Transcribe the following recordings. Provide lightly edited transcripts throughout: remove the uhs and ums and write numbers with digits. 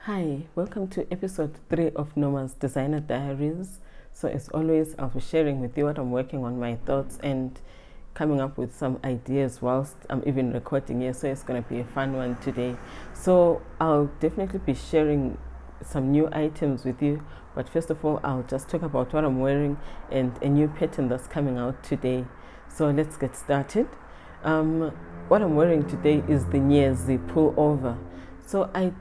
Hi, welcome to episode 3 of Noma's Designer Diaries. So as always, I'll be sharing with you what I'm working on, my thoughts, and coming up with some ideas whilst I'm even recording here. So it's going to be a fun one today. So I'll definitely be sharing some new items with you. But first of all, I'll just talk about what I'm wearing and a new pattern that's coming out today. So let's get started. What I'm wearing today is the Zazi pullover. So I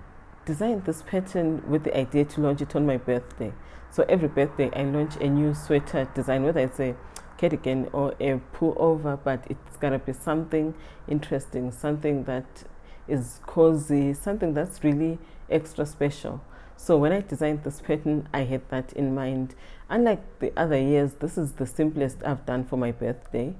designed this pattern with the idea to launch it on my birthday. So every birthday I launch a new sweater design, whether it's a cardigan or a pullover, but it's gotta be something interesting, something that is cozy, something that's really extra special. So when I designed this pattern, I had that in mind. Unlike the other years, this is the simplest I've done for my birthday,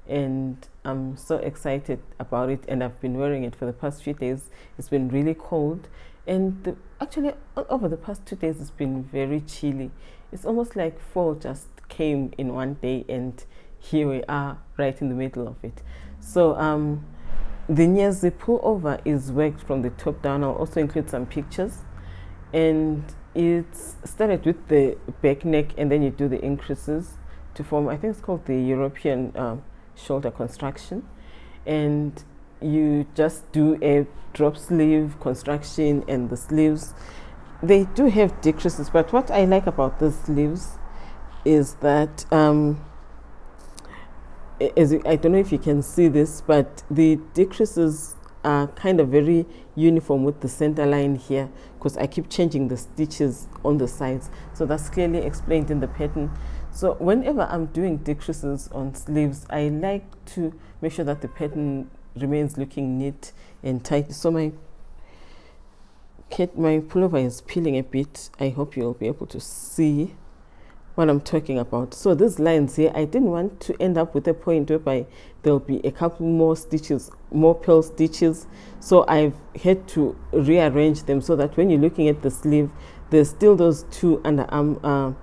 and I'm so excited about it, and I've been wearing it for the past few days. It's been really cold, and actually over the past 2 days it's been very chilly. It's almost like fall just came in one day, and here we are right in the middle of it. So the Zazi pullover is worked from the top down. I'll also include some pictures, and it's started with the back neck, and then you do the increases to form, I think it's called the European shoulder construction, and you just do a drop sleeve construction, and the sleeves, they do have decreases, but what I like about the sleeves is that I don't know if you can see this, but the decreases are kind of very uniform with the center line here, because I keep changing the stitches on the sides, so that's clearly explained in the pattern. So whenever I'm doing decreases on sleeves, I like to make sure that the pattern remains looking neat and tight. So my pullover is peeling a bit. I hope you'll be able to see what I'm talking about. So these lines here, I didn't want to end up with a point whereby there'll be a couple more stitches, more pearl stitches. So I've had to rearrange them so that when you're looking at the sleeve, there's still those two underarm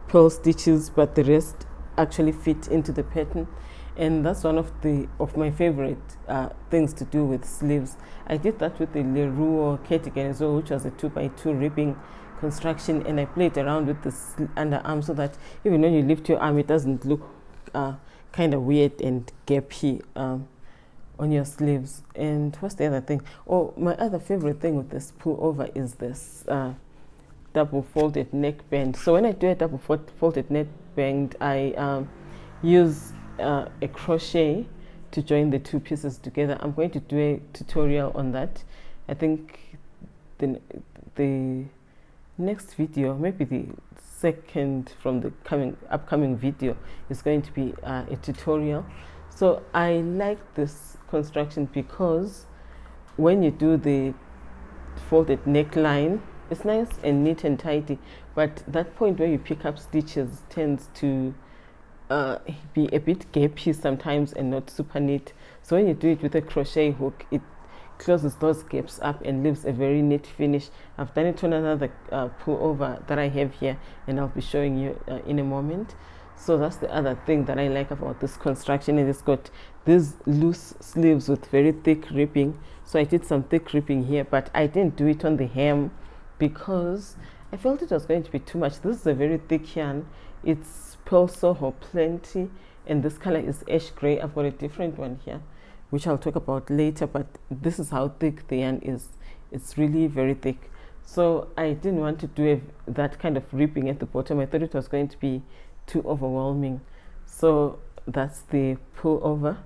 pearl stitches, but the rest actually fit into the pattern. And that's one of my favorite things to do with sleeves. I did that with the Leroux cardigan as well, which was a 2x2 ribbing construction, and I played around with the underarm so that even when you lift your arm, it doesn't look kind of weird and gapy on your sleeves. And what's the other thing? Oh, my other favorite thing with this pullover is this double folded neckband. So when I do a double folded neckband, I use a crochet to join the two pieces together. I'm going to do a tutorial on that. I think the next video, maybe the second from the upcoming video, is going to be a tutorial. So I like this construction because when you do the folded neckline, it's nice and neat and tidy, but that point where you pick up stitches tends to be a bit gapy sometimes and not super neat. So when you do it with a crochet hook, it closes those gaps up and leaves a very neat finish. I've done it on another pullover that I have here, and I'll be showing you in a moment. So that's the other thing that I like about this construction, and it's got these loose sleeves with very thick ribbing. So I did some thick ribbing here, but I didn't do it on the hem because I felt it was going to be too much. This is a very thick yarn. It's Pearl Soho Plenty, and this color is ash gray. I've got a different one here, which I'll talk about later, but this is how thick the yarn is. It's really very thick. So I didn't want to do that kind of ribbing at the bottom. I thought it was going to be too overwhelming. So that's the pullover,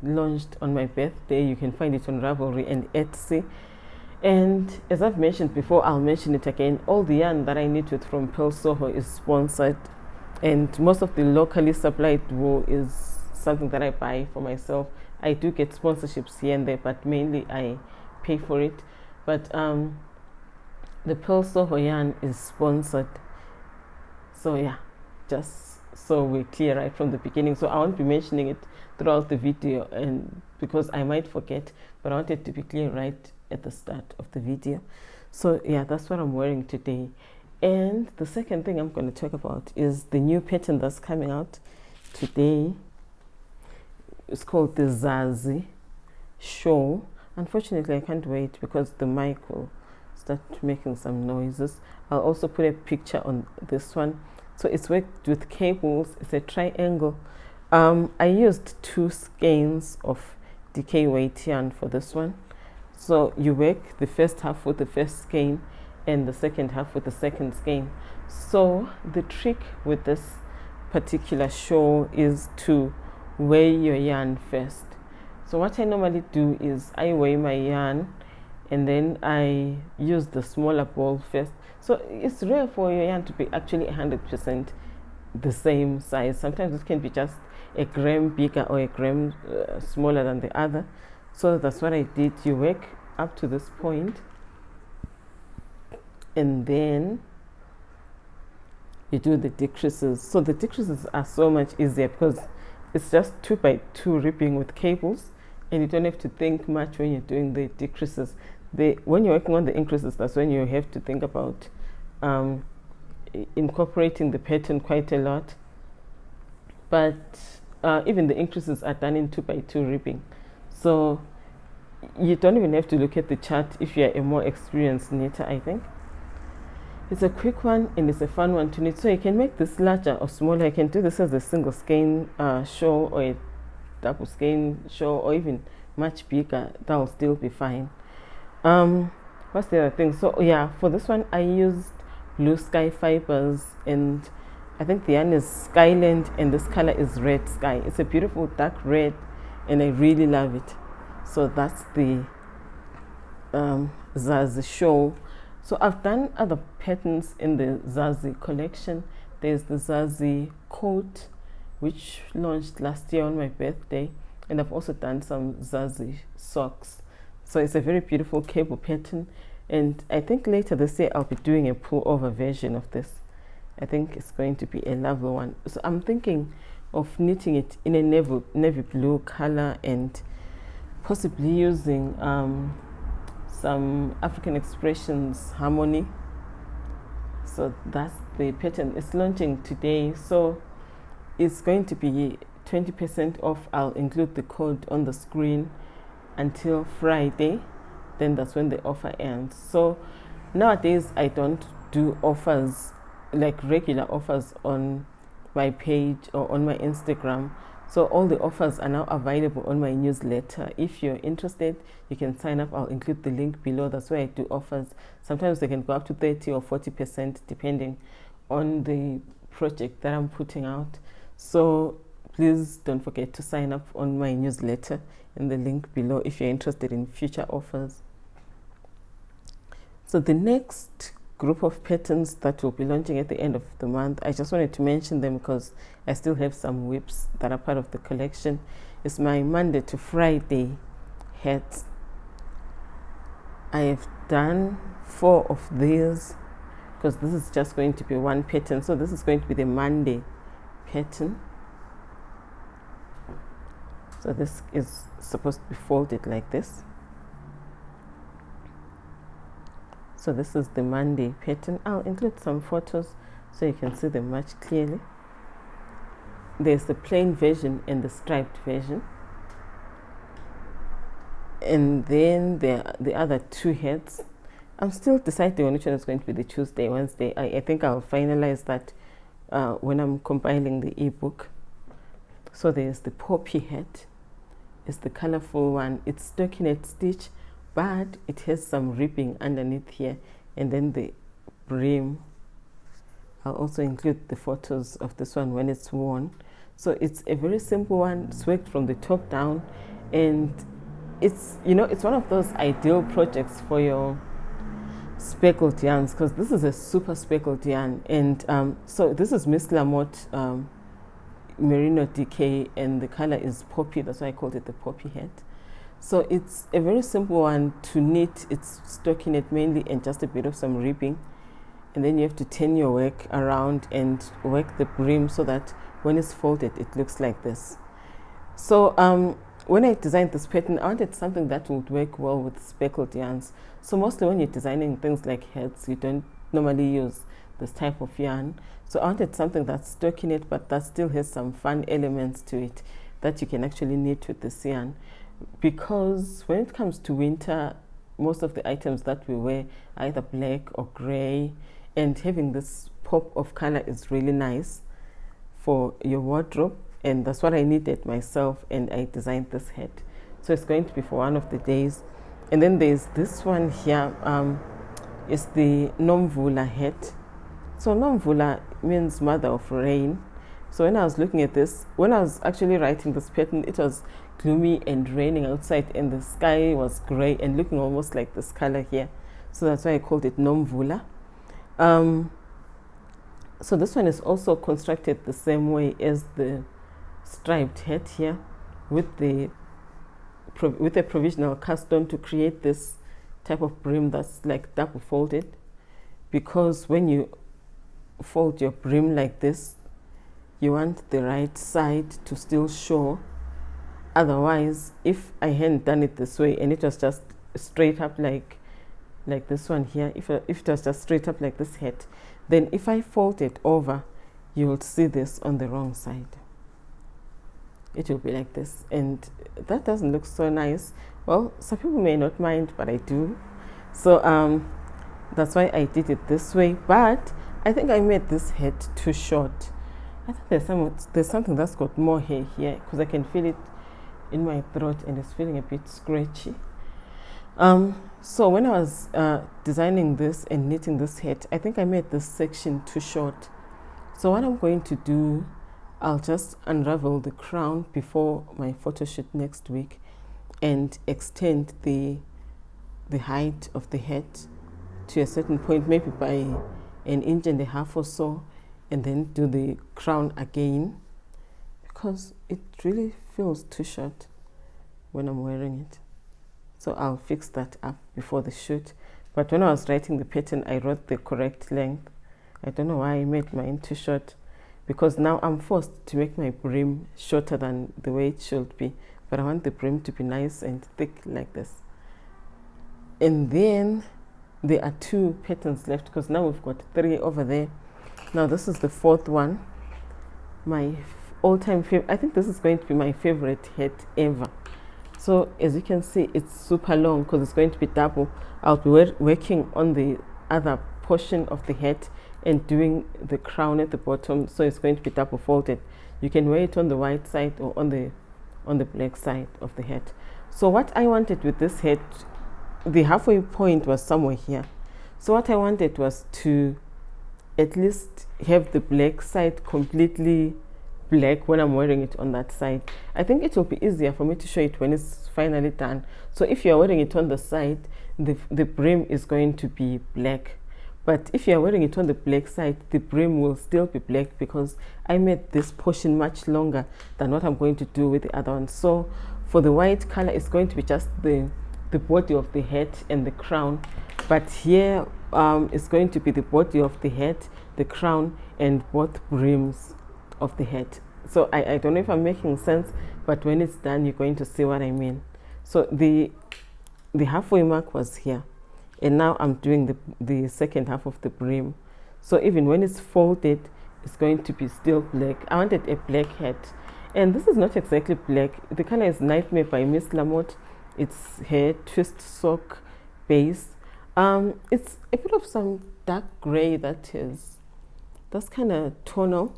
launched on my birthday. You can find it on Ravelry and Etsy. And as I've mentioned before, I'll mention it again, all the yarn that I knitted from Pearl Soho is sponsored, and most of the locally supplied wool is something that I buy for myself. I do get sponsorships here and there, but mainly I pay for it. But the Pearl Soho yarn is sponsored. So yeah, just so we're clear right from the beginning. So I won't be mentioning it throughout the video, and because I might forget, but I wanted to be clear right at the start of the video. So yeah, that's what I'm wearing today. And the second thing I'm going to talk about is the new pattern that's coming out today. It's called the Zazi Shawl. Unfortunately, I can't wait because the mic will start making some noises. I'll also put a picture on this one. So it's worked with cables. It's a triangle. I used 2 skeins of decay weight yarn for this one. So you work the first half with the first skein and the second half with the second skein. So the trick with this particular shawl is to weigh your yarn first. So what I normally do is I weigh my yarn and then I use the smaller ball first. So it's rare for your yarn to be actually 100% the same size. Sometimes it can be just a gram bigger or a gram smaller than the other. So that's what I did. You work up to this point and then you do the decreases. So the decreases are so much easier because it's just 2 by 2 ripping with cables, and you don't have to think much when you're doing the decreases. When you're working on the increases, that's when you have to think about incorporating the pattern quite a lot. But even the increases are done in 2 by 2 ripping. So you don't even have to look at the chart if you're a more experienced knitter, I think. It's a quick one and it's a fun one to knit. So you can make this larger or smaller. You can do this as a single skein shawl or a double skein shawl, or even much bigger. That will still be fine. What's the other thing? So yeah, for this one I used blue sky fibers, and I think the yarn is Skyland and this color is Red Sky. It's a beautiful dark red and I really love it. So that's the Zazi Shawl. So I've done other patterns in the Zazi collection. There's the Zazi coat, which launched last year on my birthday, and I've also done some Zazi socks. So it's a very beautiful cable pattern, and I think later this year I'll be doing a pullover version of this. I think it's going to be a lovely one. So I'm thinking of knitting it in a navy blue color and possibly using some African Expressions Harmony. So that's the pattern. It's launching today, so it's going to be 20% off. I'll include the code on the screen until Friday, then that's when the offer ends. So nowadays I don't do offers, like regular offers, on my page or on my Instagram. So all the offers are now available on my newsletter. If you're interested, you can sign up. I'll include the link below. That's where I do offers. Sometimes they can go up to 30 or 40% depending on the project that I'm putting out. So please don't forget to sign up on my newsletter in the link below if you're interested in future offers. So the next group of patterns that will be launching at the end of the month, I just wanted to mention them because I still have some whips that are part of the collection. It's my Monday to Friday hats. I have done 4 of these because this is just going to be one pattern. So this is going to be the Monday pattern. So this is supposed to be folded like this. So this is the Monday pattern. I'll include some photos so you can see them much clearly. There's the plain version and the striped version. And then there are the other 2 heads. I'm still deciding on which one is going to be the Tuesday, Wednesday. I think I'll finalize that when I'm compiling the ebook. So there's the poppy head. It's the colorful one. It's stockinette stitch, but it has some ripping underneath here, and then the brim. I'll also include the photos of this one when it's worn. So it's a very simple one. It's worked from the top down, and it's, you know, it's one of those ideal projects for your speckled yarns, because this is a super speckled yarn. And so this is Miss Lamotte merino decay, and the color is poppy. That's why I called it the poppy head. So it's a very simple one to knit. It's stockinette mainly and just a bit of some ripping, and then you have to turn your work around and work the brim so that when it's folded it looks like this. So when I designed this pattern, I wanted something that would work well with speckled yarns. So mostly when you're designing things like heads, you don't normally use this type of yarn. So I wanted something that's stockinette but that still has some fun elements to it that you can actually knit with this yarn. Because when it comes to winter, most of the items that we wear are either black or gray, and having this pop of color is really nice for your wardrobe, and that's what I needed myself, and I designed this hat. So it's going to be for one of the days. And then there's this one here, it's the Nomvula hat. So Nomvula means mother of rain. So when I was looking at this, when I was actually writing this pattern, it was gloomy and raining outside, and the sky was gray and looking almost like this color here. So that's why I called it Nomvula. So this one is also constructed the same way as the striped hat here, with a provisional cast on to create this type of brim that's like double folded, because when you fold your brim like this, you want the right side to still show. Otherwise, if I hadn't done it this way and it was just straight up like this one here, if it was just straight up like this hat, then if I fold it over, you will see this on the wrong side. It will be like this, and that doesn't look so nice. Well, some people may not mind, but I do. So that's why I did it this way. But I think I made this hat too short. I think there's something that's got more hair here, because I can feel it in my throat and it's feeling a bit scratchy. So when I was designing this and knitting this hat, I think I made this section too short. So what I'm going to do, I'll just unravel the crown before my photo shoot next week and extend the height of the hat to a certain point, maybe by 1.5 inches or so, and then do the crown again, because it really feels too short when I'm wearing it. So I'll fix that up before the shoot. But when I was writing the pattern, I wrote the correct length. I don't know why I made mine too short, because now I'm forced to make my brim shorter than the way it should be. But I want the brim to be nice and thick like this. And then there are 2 patterns left, because now we've got 3 over there. Now this is the 4th one. My all-time favorite. I think this is going to be my favorite hat ever. So as you can see, it's super long because it's going to be double. I'll be working on the other portion of the hat and doing the crown at the bottom, so it's going to be double folded. You can wear it on the white side or on the black side of the hat. So what I wanted with this hat, the halfway point was somewhere here. So what I wanted was to at least have the black side completely black when I'm wearing it on that side. I think it will be easier for me to show it when it's finally done. So if you're wearing it on the side, the brim is going to be black. But if you're wearing it on the black side, the brim will still be black, because I made this portion much longer than what I'm going to do with the other one. So for the white color, it's going to be just the body of the hat and the crown. But here it's going to be the body of the hat, the crown, and both brims of the hat. So I don't know if I'm making sense, but when it's done, you're going to see what I mean. So the halfway mark was here, and now I'm doing the second half of the brim. So even when it's folded, it's going to be still black. I wanted a black hat, and this is not exactly black. The color is Nightmare by Miss Lamotte. It's her twist sock base. It's a bit of some dark gray that's kind of tonal,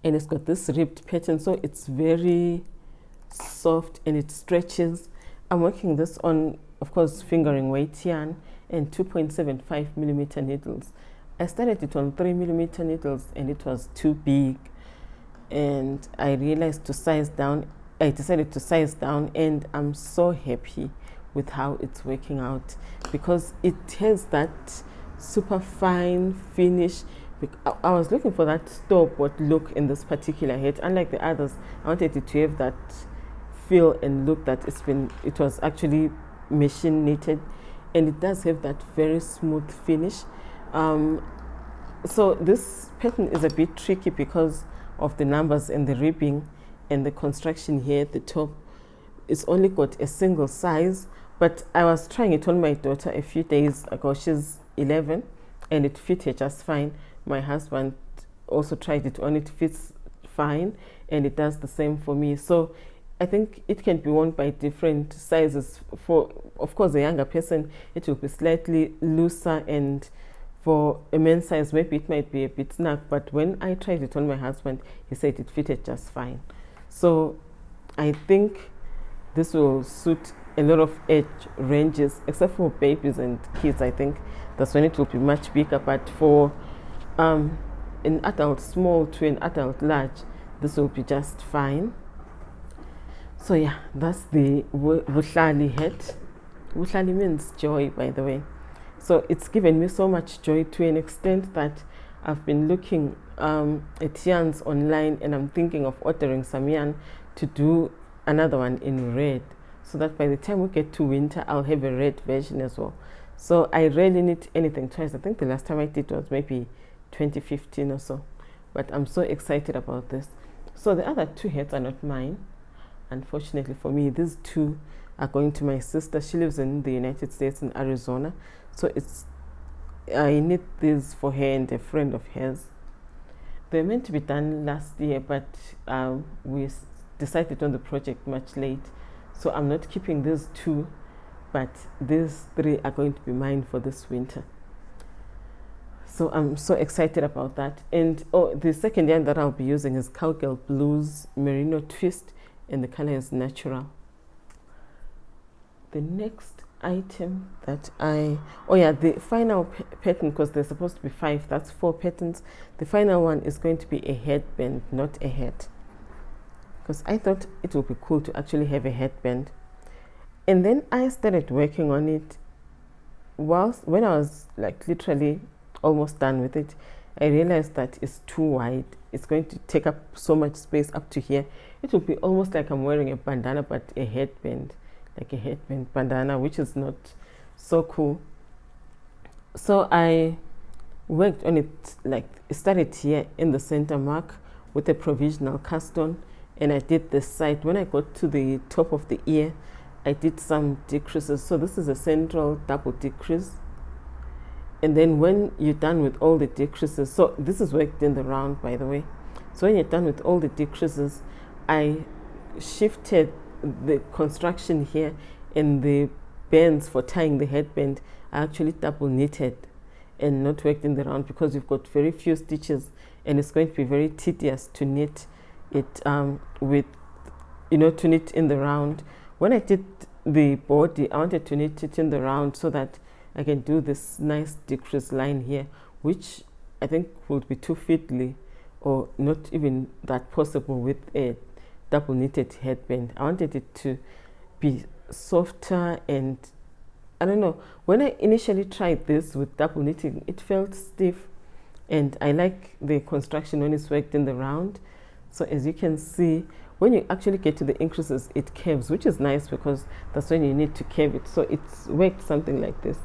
and it's got this ribbed pattern, so it's very soft and it stretches. I'm working this on, of course, fingering weight yarn and 2.75mm needles. I started it on 3mm needles and it was too big, and I realized to size down. I decided to size down, and I'm so happy with how it's working out, because it has that super fine finish. I was looking for that store-bought look in this particular hat. Unlike the others, I wanted it to have that feel and look that it was actually machine knitted, and it does have that very smooth finish. So this pattern is a bit tricky because of the numbers and the ribbing and the construction here at the top. It's only got a single size, but I was trying it on my daughter a few days ago. She's 11, and it fit her just fine. My husband also tried it on. It fits fine, and it does the same for me. So I think it can be worn by different sizes. For, of course, a younger person, it will be slightly looser, and for a men's size, maybe it might be a bit snug. But when I tried it on my husband, he said it fitted just fine. So I think this will suit a lot of age ranges, except for babies and kids. I think that's when it will be much bigger. But for an adult small to an adult large, this will be just fine. So yeah, that's the Vuhlali hat. Vuhlali means joy, by the way. So it's given me so much joy to an extent that I've been looking at yarns online, and I'm thinking of ordering some yarn to do another one in red, so that by the time we get to winter, I'll have a red version as well. So I rarely knit anything twice. I think the last time I did was maybe 2015 or so. But I'm so excited about this. So the other two hats are not mine. Unfortunately for me, these two are going to my sister. She lives in the United States, in Arizona. So I knit these for her and a friend of hers. They're meant to be done last year, but we decided on the project much late. So I'm not keeping these two, but these three are going to be mine for this winter. So I'm so excited about that. And the second yarn that I'll be using is Cowgirl Blues Merino Twist, and the color is Natural. The next item that the final pattern, because there's supposed to be 5, that's 4 patterns. The final one is going to be a headband, not a hat, because I thought it would be cool to actually have a headband. And then I started working on it. When I was like literally almost done with it, I realized that it's too wide. It's going to take up so much space up to here. It will be almost like I'm wearing a bandana, but a headband, like a headband bandana, which is not so cool. So I worked on it, like it started here in the center mark with a provisional cast on, and I did this side. When I got to the top of the ear, I did some decreases. So this is a central double decrease. And then when you're done with all the decreases, so this is worked in the round, by the way. So when you're done with all the decreases, I shifted the construction here, and the bands for tying the headband I actually double knitted and not worked in the round, because you've got very few stitches and it's going to be very tedious to knit it to knit in the round. When I did the body, I wanted to knit it in the round so that I can do this nice decrease line here, which I think would be too fiddly or not even that possible with a double knitted headband. I wanted it to be softer, and I don't know, when I initially tried this with double knitting, it felt stiff, and I like the construction when it's worked in the round. So as you can see, when you actually get to the increases, it curves, which is nice because that's when you need to curve it. So it's worked something like this.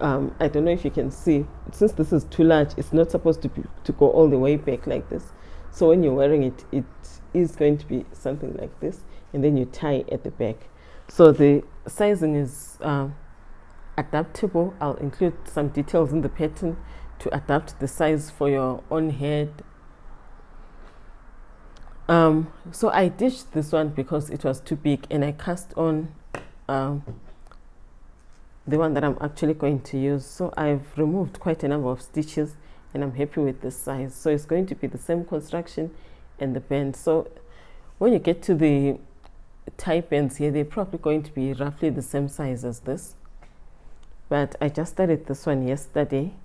I don't know if you can see, since this is too large, it's not supposed to go all the way back like this. So when you're wearing it, it is going to be something like this, and then you tie at the back. So the sizing is adaptable. I'll include some details in the pattern to adapt the size for your own head. So I ditched this one because it was too big, and I cast on the one that I'm actually going to use. So I've removed quite a number of stitches, and I'm happy with this size. So it's going to be the same construction and the band. So when you get to the tie bands here, they're probably going to be roughly the same size as this. But I just started this one yesterday,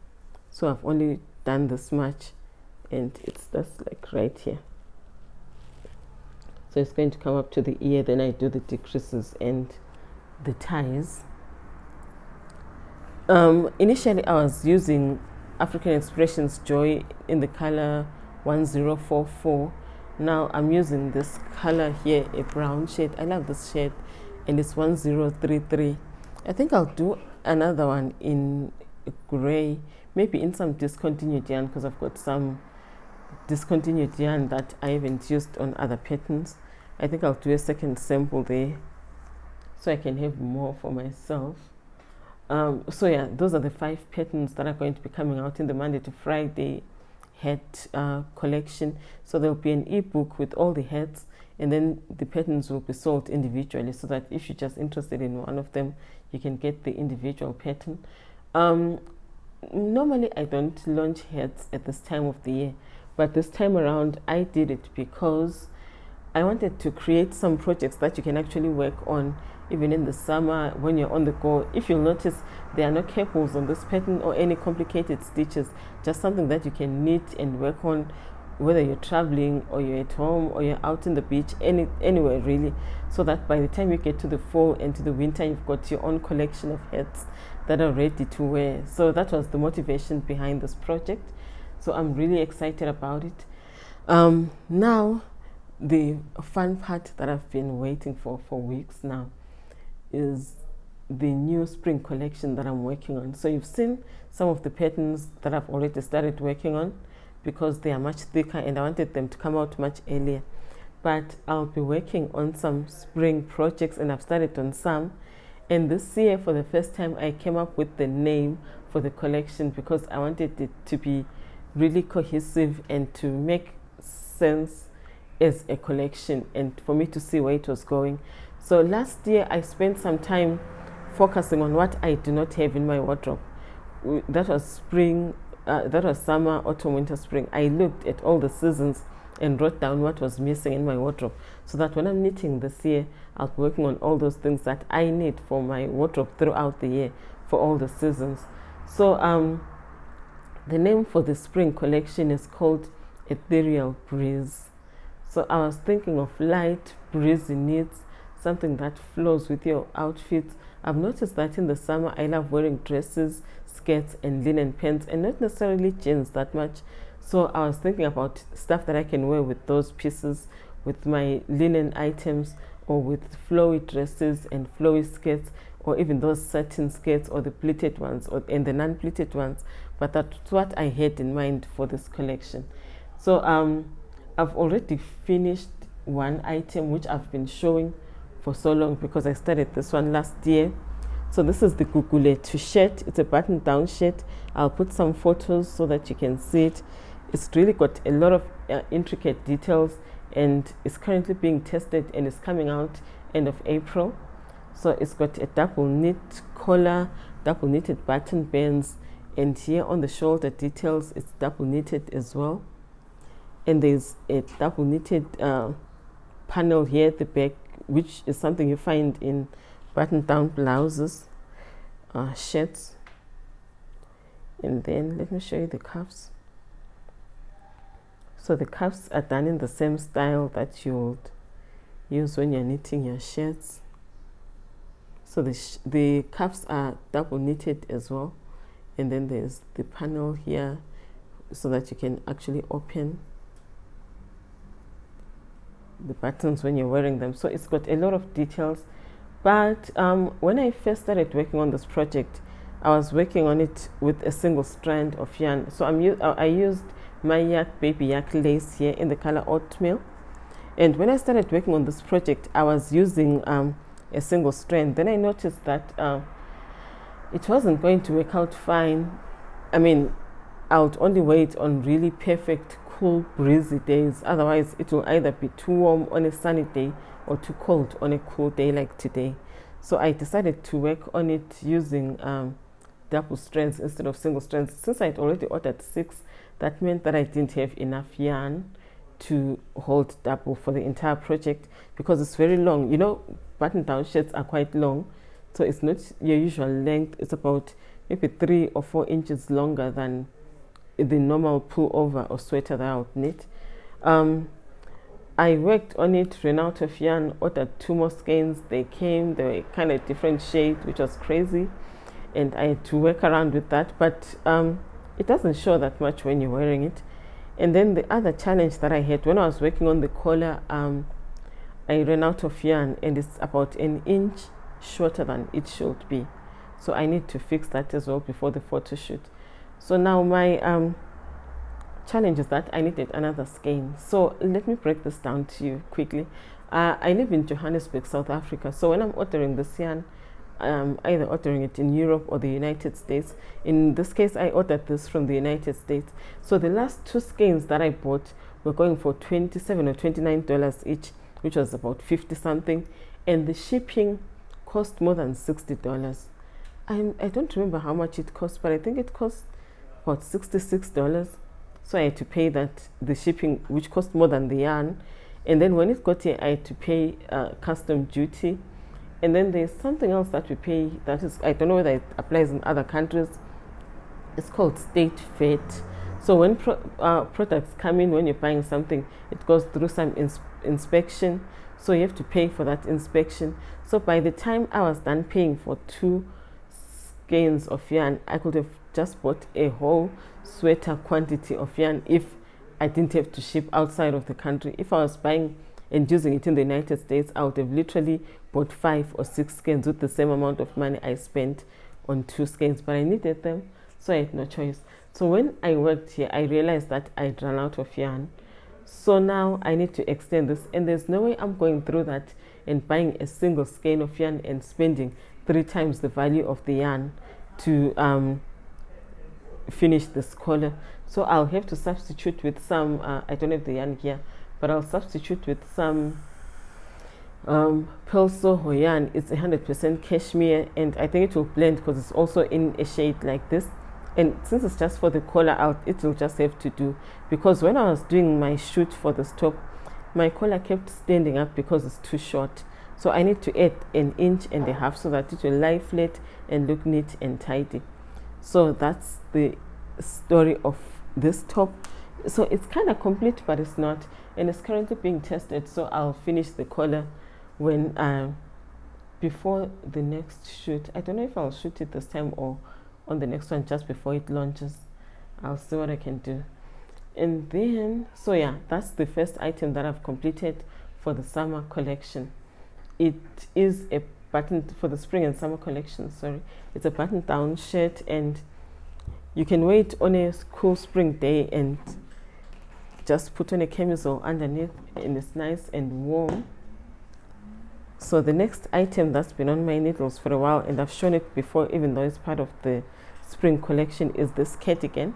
so I've only done this much, and it's just like right here. So it's going to come up to the ear, then I do the decreases and the ties. Initially I was using African Expressions Joy in the color 1044. Now I'm using this color here, a brown shade. I love this shade, and it's 1033. I think I'll do another one in gray, maybe in some discontinued yarn, because I've got some discontinued yarn that I haven't used on other patterns. I think I'll do a second sample there so I can have more for myself. So yeah, those are the 5 patterns that are going to be coming out in the Monday to Friday hat collection. So there'll be an ebook with all the hats, and then the patterns will be sold individually, so that if you're just interested in one of them, you can get the individual pattern. Normally I don't launch hats at this time of the year, but this time around I did it because I wanted to create some projects that you can actually work on even in the summer when you're on the go. If you'll notice, there are no cables on this pattern or any complicated stitches, just something that you can knit and work on, whether you're traveling or you're at home or you're out in the beach, anywhere really, so that by the time you get to the fall and to the winter, you've got your own collection of hats that are ready to wear. So that was the motivation behind this project. So I'm really excited about it. Now, the fun part that I've been waiting for weeks now is the new spring collection that I'm working on. So you've seen some of the patterns that I've already started working on, because they are much thicker and I wanted them to come out much earlier. But I'll be working on some spring projects, and I've started on some. And this year, for the first time, I came up with the name for the collection because I wanted it to be really cohesive and to make sense as a collection, and for me to see where it was going. So last year I spent some time focusing on what I do not have in my wardrobe. That was spring, that was summer, autumn, winter, spring. I looked at all the seasons and wrote down what was missing in my wardrobe, so that when I'm knitting this year, I'll be working on all those things that I need for my wardrobe throughout the year for all the seasons. So the name for the spring collection is called Ethereal Breeze. So I was thinking of light, breezy knits, something that flows with your outfits. I've noticed that in the summer I love wearing dresses, skirts and linen pants, and not necessarily jeans that much. So I was thinking about stuff that I can wear with those pieces, with my linen items, or with flowy dresses and flowy skirts, or even those satin skirts, or the pleated ones, and the non-pleated ones. But that's what I had in mind for this collection. So I've already finished one item which I've been showing for so long because I started this one last year. So this is the Guguletu shirt. It's a button down shirt. I'll put some photos so that you can see it. It's really got a lot of intricate details, and it's currently being tested and it's coming out end of April. So it's got a double knit collar, double knitted button bands, and here on the shoulder details it's double knitted as well. And there's a double knitted panel here at the back, which is something you find in button down blouses, shirts. And then let me show you the cuffs. So the cuffs are done in the same style that you would use when you're knitting your shirts. So the cuffs are double knitted as well. And then there's the panel here so that you can actually open the buttons when you're wearing them. So it's got a lot of details. But when I first started working on this project, I was working on it with a single strand of yarn. So I used my yak baby yak lace here in the color oatmeal. And when I started working on this project, I was using a single strand. Then I noticed that it wasn't going to work out fine. I mean, I would only wear it on really perfect, cool, breezy days. Otherwise, it will either be too warm on a sunny day or too cold on a cool day like today. So I decided to work on it using double strands instead of single strands. Since I'd already ordered 6, that meant that I didn't have enough yarn to hold double for the entire project because it's very long. You know, button down shirts are quite long, so it's not your usual length. It's about maybe 3 or 4 inches longer than the normal pullover or sweater that I would knit. I worked on it, ran out of yarn, ordered 2 more skeins. They came, they were kind of different shade, which was crazy, and I had to work around with that, but it doesn't show that much when you're wearing it. And then the other challenge that I had when I was working on the collar, I ran out of yarn, and it's about 1 inch shorter than it should be. So I need to fix that as well before the photo shoot. So now my challenge is that I needed another skein. So let me break this down to you quickly. I live in Johannesburg, South Africa. So when I'm ordering this yarn, either ordering it in Europe or the United States. In this case, I ordered this from the United States. So the last 2 skeins that I bought were going for $27 or $29 each. which was about 50 something, and the shipping cost more than $60. I don't remember how much it cost, but I think it cost about $66. So I had to pay that, the shipping, which cost more than the yarn. And then when it got here, I had to pay custom duty. And then there's something else that we pay that is, I don't know whether it applies in other countries. It's called state VAT. So when products come in, when you're buying something, it goes through some inspection. So you have to pay for that inspection. So by the time I was done paying for 2 skeins of yarn, I could have just bought a whole sweater quantity of yarn if I didn't have to ship outside of the country. If I was buying and using it in the United States, I would have literally bought 5 or 6 skeins with the same amount of money I spent on 2 skeins, but I needed them, so I had no choice. So when I worked here, I realized that I'd run out of yarn. So now I need to extend this, and there's no way I'm going through that and buying a single skein of yarn and spending 3 times the value of the yarn to finish this collar. So I'll have to substitute with some, I don't have the yarn here, but I'll substitute with some Pearl Soho yarn. It's 100% cashmere, and I think it will blend because it's also in a shade like this. And since it's just for the collar, it will just have to do, because when I was doing my shoot for this top, my collar kept standing up because it's too short. So I need to add 1.5 inches so that it will lie flat and look neat and tidy. So that's the story of this top. So it's kind of complete, but it's not, and it's currently being tested. So I'll finish the collar when before the next shoot. I don't know if I'll shoot it this time or on the next one just before it launches. I'll see what I can do. And then, so yeah, that's the first item that I've completed for the summer collection. It is a button for the spring and summer collection, sorry. It's a button down shirt, and you can wear it on a cool spring day and just put on a camisole underneath, and it's nice and warm. So the next item that's been on my needles for a while, and I've shown it before even though it's part of the spring collection, is this cardigan.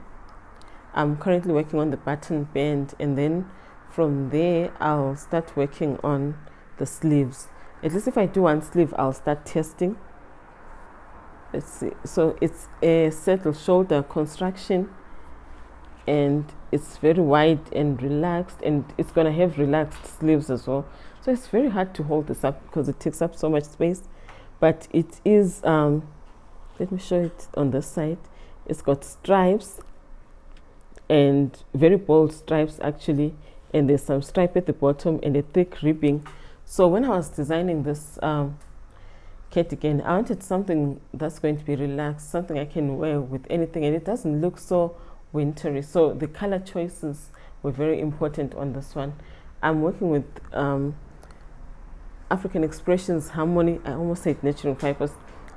I'm currently working on the button band, and then from there I'll start working on the sleeves. At least if I do one sleeve, I'll start testing. Let's see. So it's a saddle shoulder construction, and it's very wide and relaxed, and it's gonna have relaxed sleeves as well. So it's very hard to hold this up because it takes up so much space, but it is let me show it on this side. It's got stripes, and very bold stripes actually, and there's some stripe at the bottom and a thick ribbing. So when I was designing this cardigan, I wanted something that's going to be relaxed, something I can wear with anything, and it doesn't look so wintry. So the color choices were very important on this one. I'm working with African Expressions Harmony. I almost said Natural Fibers.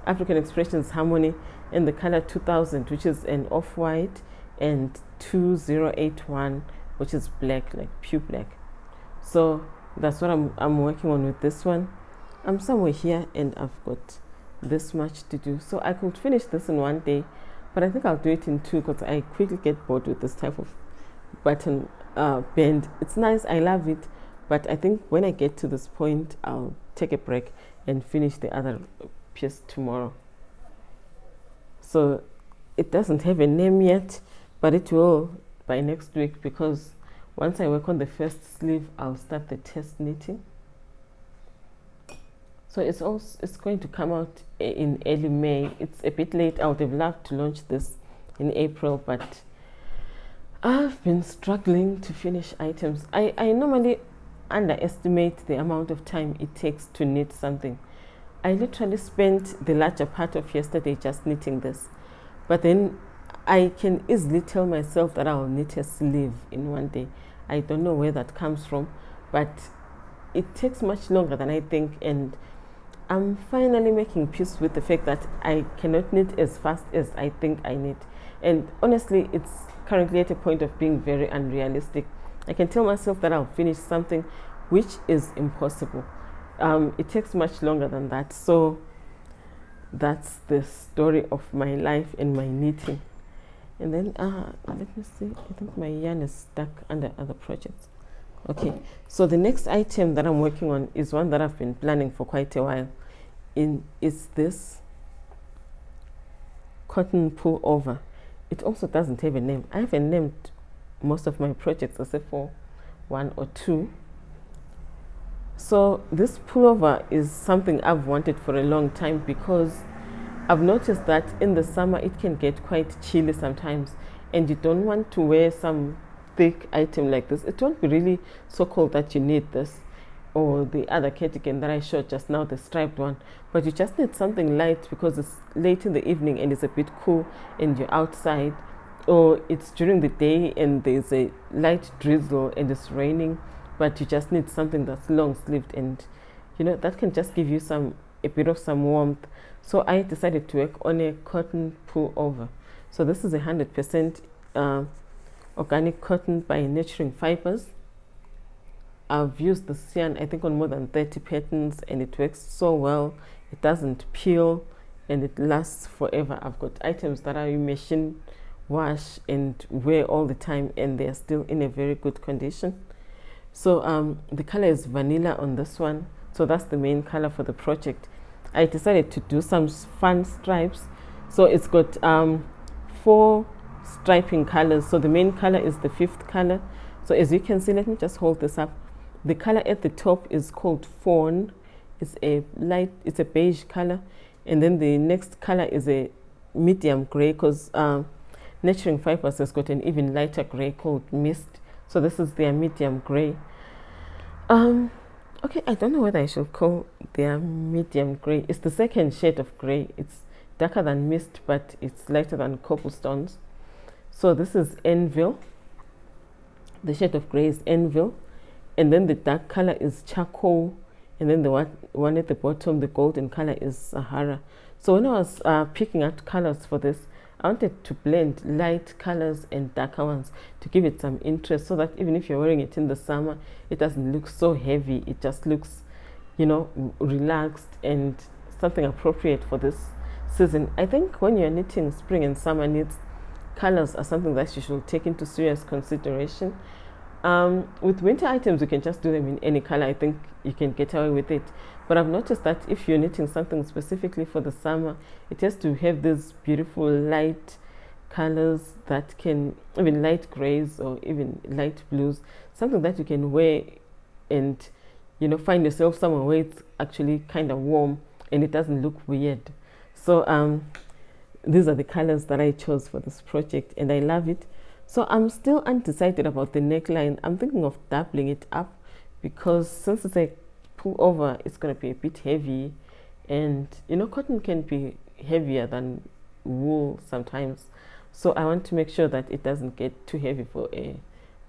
African Expressions Harmony in the color 2000, which is an off-white, and 2081, which is black, like pure black. So that's what I'm working on with this one. I'm somewhere here, and I've got this much to do. So I could finish this in one day, but I think I'll do it in 2 because I quickly get bored with this type of button band. It's nice, I love it, but I think when I get to this point, I'll take a break and finish the other piece tomorrow. So it doesn't have a name yet, but it will by next week, because once I work on the first sleeve, I'll start the test knitting. So it's going to come out in early May. It's a bit late. I would have loved to launch this in April, but I've been struggling to finish items. I normally underestimate the amount of time it takes to knit something. I literally spent the larger part of yesterday just knitting this, but then I can easily tell myself that I'll knit a sleeve in one day. I don't know where that comes from, but it takes much longer than I think, and I'm finally making peace with the fact that I cannot knit as fast as I think I need. And honestly, it's currently at a point of being very unrealistic. I can tell myself that I'll finish something, which is impossible. It takes much longer than that. So that's the story of my life and my knitting. And then let me see, I think my yarn is stuck under other projects. Okay, so the next item that I'm working on is one that I've been planning for quite a while. Is this cotton pullover. It also doesn't have a name. I haven't named most of my projects except for one or two. So this pullover is something I've wanted for a long time because I've noticed that in the summer it can get quite chilly sometimes, and you don't want to wear some thick item like this. It won't be really so cold that you need this or the other cardigan that I showed just now, the striped one, but you just need something light because it's late in the evening and it's a bit cool and you're outside, or it's during the day and there's a light drizzle and it's raining, but you just need something that's long sleeved, and that can just give you a bit of some warmth. So I decided to work on a cotton pullover. So this is 100% organic cotton by Nurturing Fibers. I've used the yarn I think on more than 30 patterns and it works so well. It doesn't peel and it lasts forever. I've got items that I machine wash and wear all the time and they're still in a very good condition. So the color is vanilla on this one, so that's the main color for the project. I decided to do some fun stripes, so it's got 4 striping colors. So the main color is the 5th color. So as you can see, let me just hold this up. The color at the top is called fawn. It's a beige color, and then the next color is a medium gray because Nurturing Fibers has got an even lighter gray called mist. So this is their medium gray. Okay, I don't know whether I should call their medium gray. It's the second shade of gray. It's darker than mist, but it's lighter than cobblestones. So this is Anvil. The shade of gray is Anvil, and then the dark color is charcoal, and then the one at the bottom, the golden color, is Sahara. So when I was picking out colors for this, I wanted to blend light colors and darker ones to give it some interest, so that even if you're wearing it in the summer, it doesn't look so heavy. It just looks, relaxed and something appropriate for this season. I think when you're knitting spring and summer knits, colors are something that you should take into serious consideration. With winter items, you can just do them in any color. I think you can get away with it. But I've noticed that if you're knitting something specifically for the summer, it has to have these beautiful light colors that can, even light grays or even light blues, something that you can wear and, find yourself somewhere where it's actually kind of warm and it doesn't look weird. So these are the colors that I chose for this project and I love it. So I'm still undecided about the neckline. I'm thinking of doubling it up because since it's a pullover, it's going to be a bit heavy, and cotton can be heavier than wool sometimes. So I want to make sure that it doesn't get too heavy for a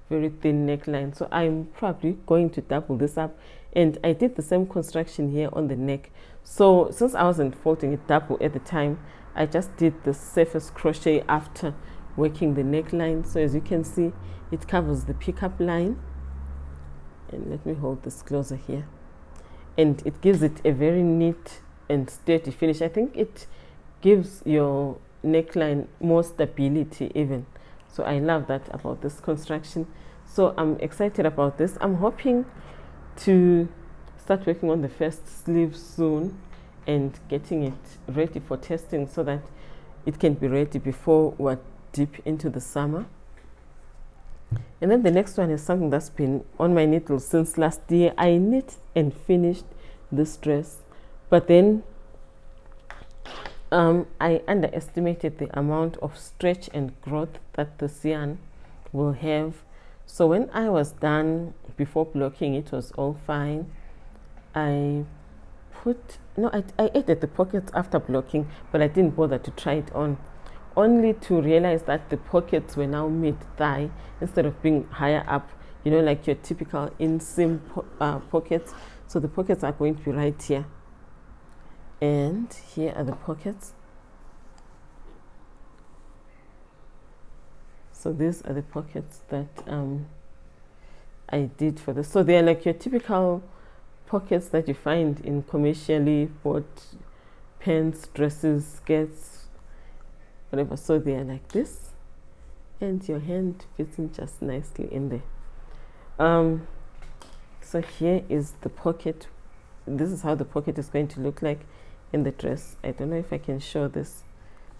very thin neckline. So I'm probably going to double this up, and I did the same construction here on the neck. So since I wasn't folding it double at the time, I just did the surface crochet after working the neckline. So as you can see, it covers the pickup line, and let me hold this closer here, and it gives it a very neat and sturdy finish. I think it gives your neckline more stability even. So I love that about this construction. So I'm excited about this. I'm hoping to start working on the first sleeve soon and getting it ready for testing so that it can be ready before we're deep into the summer. And then the next one is something that's been on my needle since last year. I knit and finished this dress, but then I underestimated the amount of stretch and growth that this yarn will have. So when I was done, before blocking, it was all fine. I added the pockets after blocking, but I didn't bother to try it on, only to realize that the pockets were now mid-thigh instead of being higher up, like your typical inseam pockets. So the pockets are going to be right here, and here are the pockets. So these are the pockets that I did for this. So they're like your typical pockets that you find in commercially bought pants, dresses, skirts, whatever. So they are like this, and your hand fits in just nicely in there. So here is the pocket. This is how the pocket is going to look like in the dress. I don't know if I can show this.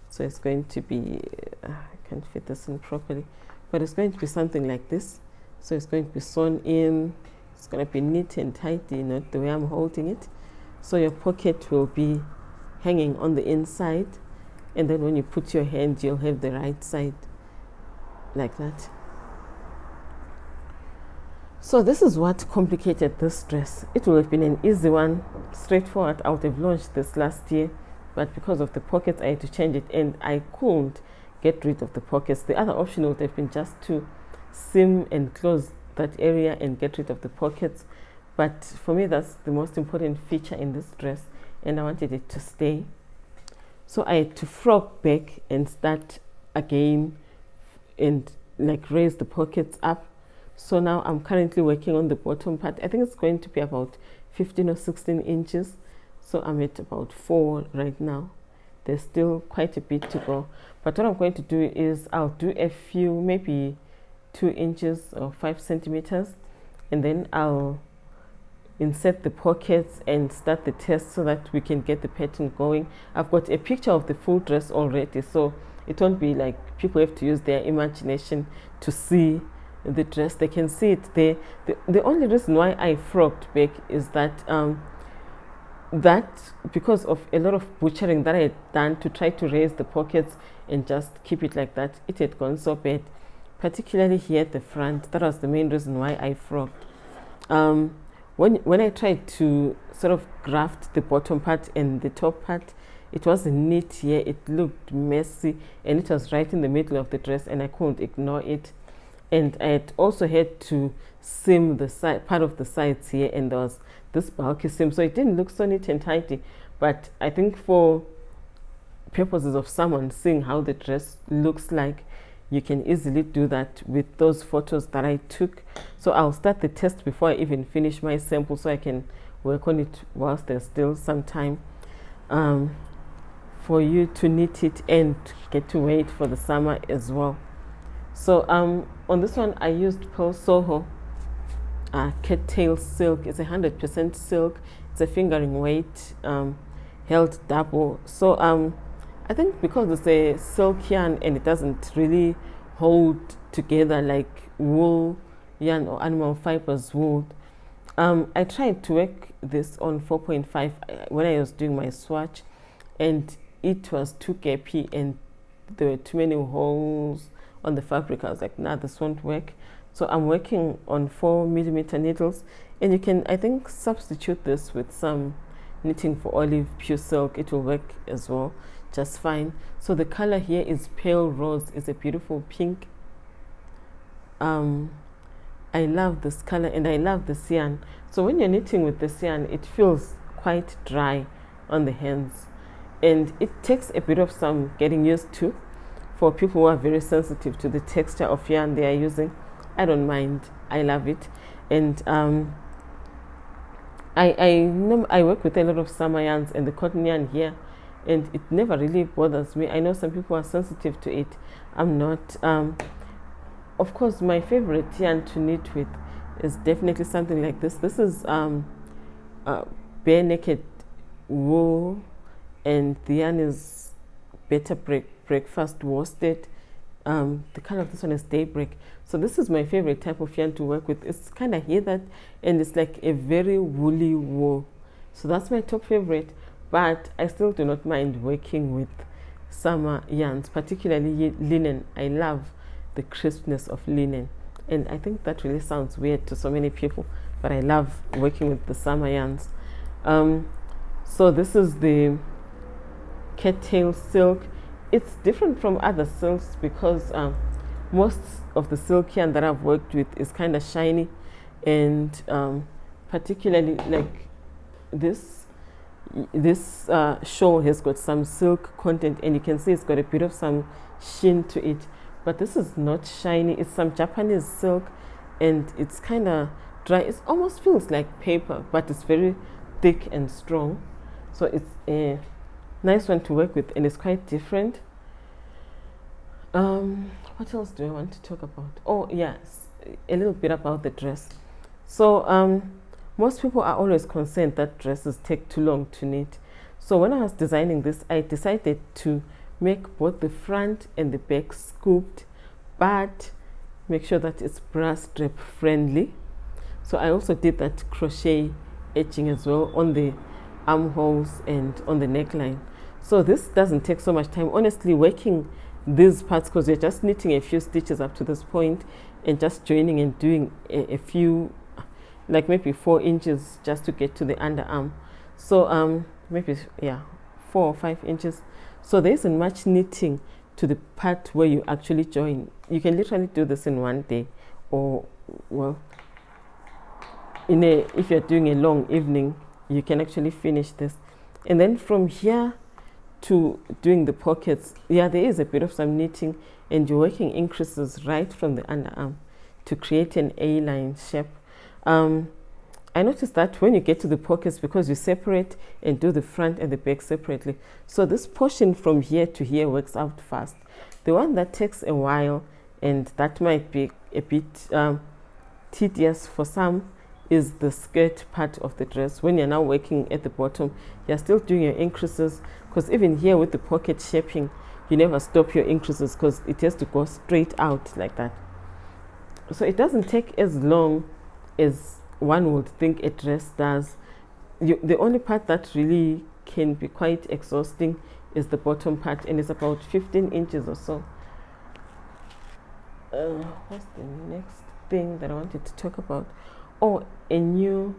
So it's going to be, I can't fit this in properly, but it's going to be something like this. So it's going to be sewn in. It's going to be neat and tidy, not the way I'm holding it. So your pocket will be hanging on the inside, and then when you put your hand, you'll have the right side like that. So this is what complicated this dress. It would have been an easy one, straightforward. I would have launched this last year, but because of the pockets, I had to change it, and I couldn't get rid of the pockets. The other option would have been just to seam and close that area and get rid of the pockets, but for me that's the most important feature in this dress, and I wanted it to stay. So I had to frog back and start again and like raise the pockets up. So now I'm currently working on the bottom part. I think it's going to be about 15 or 16 inches. So I'm at about 4 right now. There's still quite a bit to go. But what I'm going to do is I'll do a few, maybe 2 inches or 5 centimeters. And then I'll insert the pockets and start the test so that we can get the pattern going. I've got a picture of the full dress already, so it won't be like people have to use their imagination to see the dress. They can see it there. The only reason why I frogged back is that because of a lot of butchering that I had done to try to raise the pockets and just keep it like that, it had gone so bad, particularly here at the front. That was the main reason why I frogged. When I tried to sort of graft the bottom part and the top part, it wasn't neat here. It looked messy, and it was right in the middle of the dress, and I couldn't ignore it. And I had also had to seam the side part of the sides here, and there was this bulky seam, so it didn't look so neat and tidy. But I think for purposes of someone seeing how the dress looks like, you can easily do that with those photos that I took. So I'll start the test before I even finish my sample, so I can work on it whilst there's still some time for you to knit it and get to wear it for the summer as well. So on this one I used Pearl Soho cattail silk. It's 100% silk. It's a fingering weight, held double. So I think because it's a silk yarn and it doesn't really hold together like wool yarn or animal fibers would, I tried to work this on 4.5 when I was doing my swatch, and it was too gapy and there were too many holes on the fabric. I was like, nah, this won't work. So I'm working on 4mm needles, and you can, I think, substitute this with some knitting for olive pure silk. It will work as well just fine. So the color here is pale rose. It's a beautiful pink. I love this color and I love this yarn. So when you're knitting with this yarn, it feels quite dry on the hands, and it takes a bit of some getting used to. For people who are very sensitive to the texture of yarn they are using, I don't mind. I love it. And I work with a lot of summer yarns and the cotton yarn here, and it never really bothers me. I know some people are sensitive to it. I'm not. Of course, my favorite yarn to knit with is definitely something like this. This is bare naked wool, and the yarn is Better Breakfast worsted. The color of this one is Daybreak. So this is my favorite type of yarn to work with. It's kind of here that, and it's like a very woolly wool. So that's my top favorite, but I still do not mind working with summer yarns, particularly linen. I love the crispness of linen, and I think that really sounds weird to so many people, but I love working with the summer yarns. So this is the cattail silk. It's different from other silks because most of the silk yarn that I've worked with is kind of shiny, and particularly like this shawl has got some silk content, and you can see it's got a bit of some sheen to it, but this is not shiny. It's some Japanese silk, and it's kind of dry. It almost feels like paper, but it's very thick and strong. So it's a nice one to work with, and it's quite different. What else do I want to talk about? Oh yes, a little bit about the dress. So most people are always concerned that dresses take too long to knit. So when I was designing this, I decided to make both the front and the back scooped, but make sure that it's bra strap friendly. So I also did that crochet edging as well on the armholes and on the neckline. So this doesn't take so much time. Honestly, working these parts, because you're just knitting a few stitches up to this point and just joining and doing a few, like maybe 4 inches just to get to the underarm. So maybe, yeah, 4 or 5 inches. So there isn't much knitting to the part where you actually join. You can literally do this in one day, or well, if you're doing a long evening, you can actually finish this. And then from here to doing the pockets, yeah, there is a bit of some knitting, and you're working increases right from the underarm to create an A-line shape. I noticed that when you get to the pockets, because you separate and do the front and the back separately, so this portion from here to here works out fast. The one that takes a while, and that might be a bit tedious for some, is the skirt part of the dress. When you're now working at the bottom, you're still doing your increases, because even here with the pocket shaping, you never stop your increases because it has to go straight out like that. So it doesn't take as long as one would think a dress does. The only part that really can be quite exhausting is the bottom part, and it's about 15 inches or so. What's the next thing that I wanted to talk about? Oh, a new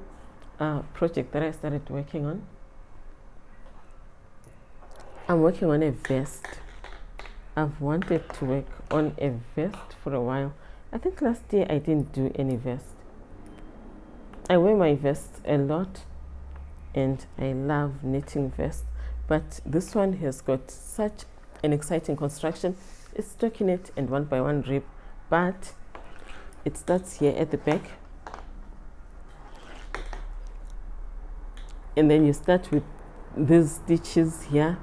project that I started working on. I'm working on a vest. I've wanted to work on a vest for a while. I think last year I didn't do any vest. I wear my vests a lot, and I love knitting vests, but this one has got such an exciting construction. It's stockinette and 1x1 rib, but it starts here at the back, and then you start with these stitches here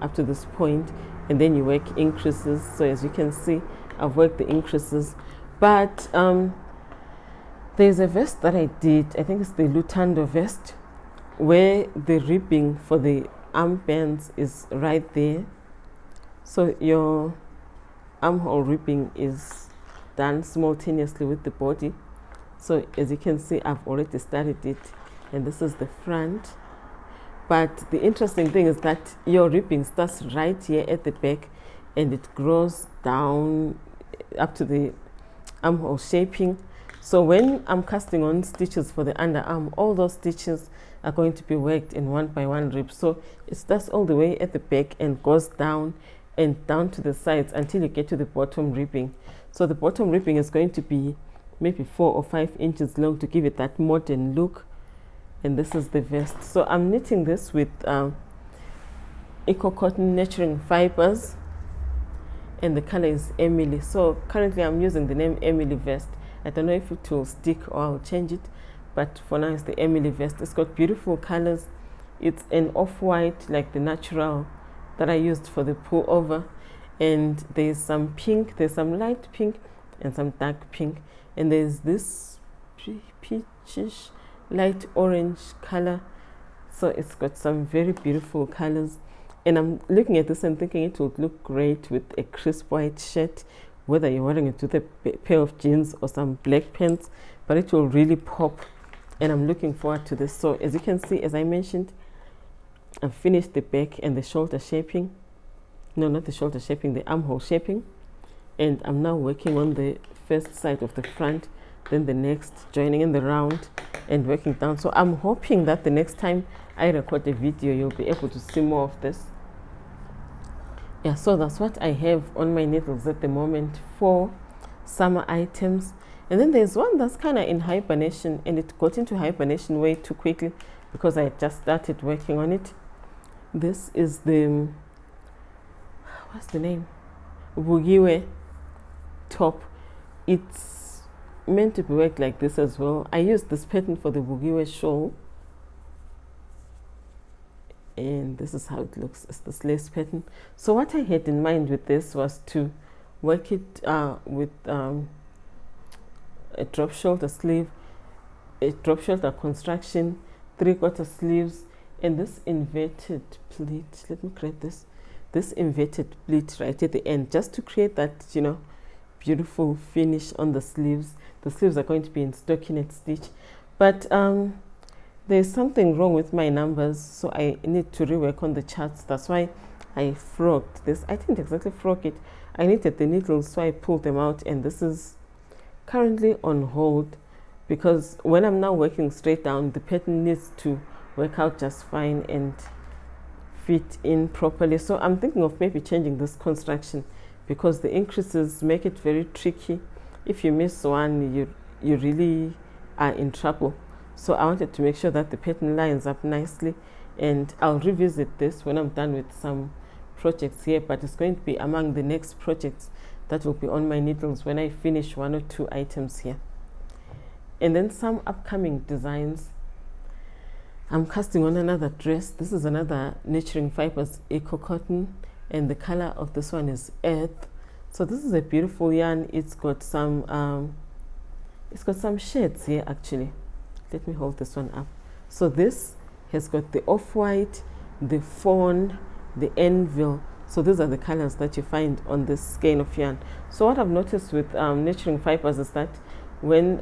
up to this point, and then you work increases. So as you can see, I've worked the increases, but there's a vest that I did, I think it's the Lutando vest, where the ribbing for the armbands is right there. So your armhole ribbing is done simultaneously with the body. So as you can see, I've already started it, and this is the front. But the interesting thing is that your ribbing starts right here at the back, and it grows down up to the armhole shaping. So when I'm casting on stitches for the underarm, all those stitches are going to be worked in 1x1 rib. So it starts all the way at the back and goes down and down to the sides until you get to the bottom ribbing. So the bottom ribbing is going to be maybe 4 or 5 inches long to give it that modern look. And this is the vest. So I'm knitting this with Eco Cotton Nurturing Fibers, and the color is Emily. So currently I'm using the name Emily Vest. I don't know if it will stick or I'll change it, but for now it's the Emily Vest. It's got beautiful colors. It's an off-white, like the natural that I used for the pullover, and there's some pink, there's some light pink and some dark pink, and there's this peachish light orange color. So it's got some very beautiful colors, and I'm looking at this and thinking it would look great with a crisp white shirt, whether you're wearing it with a pair of jeans or some black pants, but it will really pop, and I'm looking forward to this. So as you can see, as I mentioned, I've finished the back and the shoulder shaping. No, not the shoulder shaping, the armhole shaping, and I'm now working on the first side of the front, then the next, joining in the round and working down. So I'm hoping that the next time I record a video, you'll be able to see more of this. Yeah, so that's what I have on my needles at the moment for summer items. And then there's one that's kind of in hibernation, and it got into hibernation way too quickly because I just started working on it. This is the, what's the name? Bugiwe top. It's meant to be worked like this as well. I used this pattern for the Bugiwe shawl, and this is how it looks. It's this lace pattern. So what I had in mind with this was to work it with a drop shoulder sleeve, a drop shoulder construction, 3/4 sleeves, and this inverted pleat. Let me create this inverted pleat right at the end, just to create that, you know, beautiful finish on the sleeves. The sleeves are going to be in stockinette stitch, but there's something wrong with my numbers, so I need to rework on the charts. That's why I frogged this. I didn't exactly frog it. I needed the needles, so I pulled them out, and this is currently on hold because when I'm now working straight down, the pattern needs to work out just fine and fit in properly. So I'm thinking of maybe changing this construction because the increases make it very tricky. If you miss one, you really are in trouble. So I wanted to make sure that the pattern lines up nicely, and I'll revisit this when I'm done with some projects here, but it's going to be among the next projects that will be on my needles when I finish 1 or 2 items here. And then some upcoming designs. I'm casting on another dress. This is another Nurturing Fibers Eco Cotton, and the color of this one is Earth. So this is a beautiful yarn. It's got some shades here actually. Let me hold this one up. So this has got the off-white, the fawn, the anvil. So these are the colors that you find on this skein of yarn. So what I've noticed with Nurturing Fibers is that when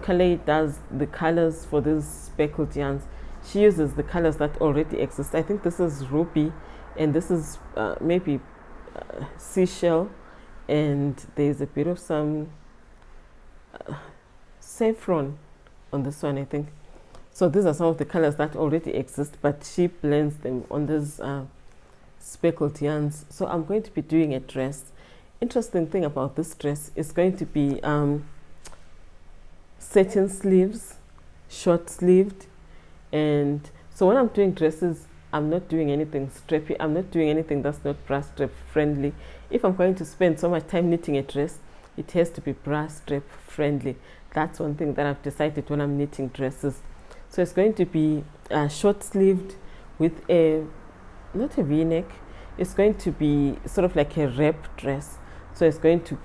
Calais does the colors for these speckled yarns, she uses the colors that already exist. I think this is ruby, and this is maybe seashell, and there's a bit of some saffron on this one, I think. So these are some of the colors that already exist, but she blends them on these speckled yarns. So I'm going to be doing a dress. Interesting thing about this dress is going to be satin sleeves, short sleeved, and so when I'm doing dresses, I'm not doing anything strappy. I'm not doing anything that's not bra strap friendly. If I'm going to spend so much time knitting a dress, it has to be bra strap friendly. That's one thing that I've decided when I'm knitting dresses. So it's going to be short sleeved with not a v-neck. It's going to be sort of like a wrap dress. So it's going to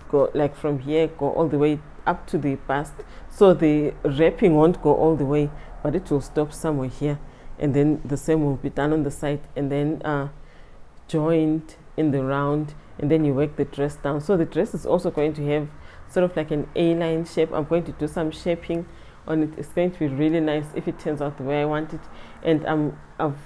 go like from here, go all the way up to the bust. So the wrapping won't go all the way, but it will stop somewhere here, and then the same will be done on the side, and then joined in the round, and then you work the dress down. So the dress is also going to have sort of like an A-line shape. I'm going to do some shaping on it. It's going to be really nice if it turns out the way I want it, and I've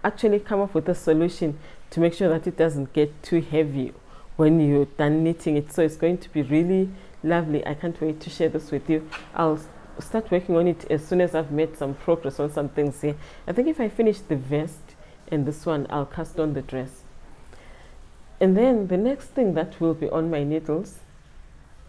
actually come up with a solution to make sure that it doesn't get too heavy when you're done knitting it. So it's going to be really lovely. I can't wait to share this with you. I'll start working on it as soon as I've made some progress on some things here. I think if I finish the vest and this one, I'll cast on the dress. And then the next thing that will be on my needles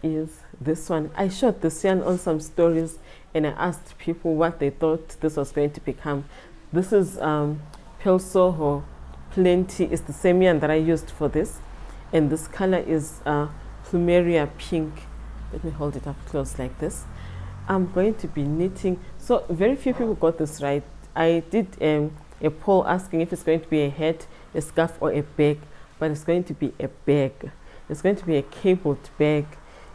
is this one. I shot this yarn on some stories, and I asked people what they thought this was going to become. This is Pearl Soho Plenty. It's the same yarn that I used for this, and this color is Plumeria Pink. Let me hold it up close like this. I'm going to be knitting. So very few people got this right. I did a poll asking if it's going to be a hat, a scarf, or a bag, but it's going to be a bag. It's going to be a cabled bag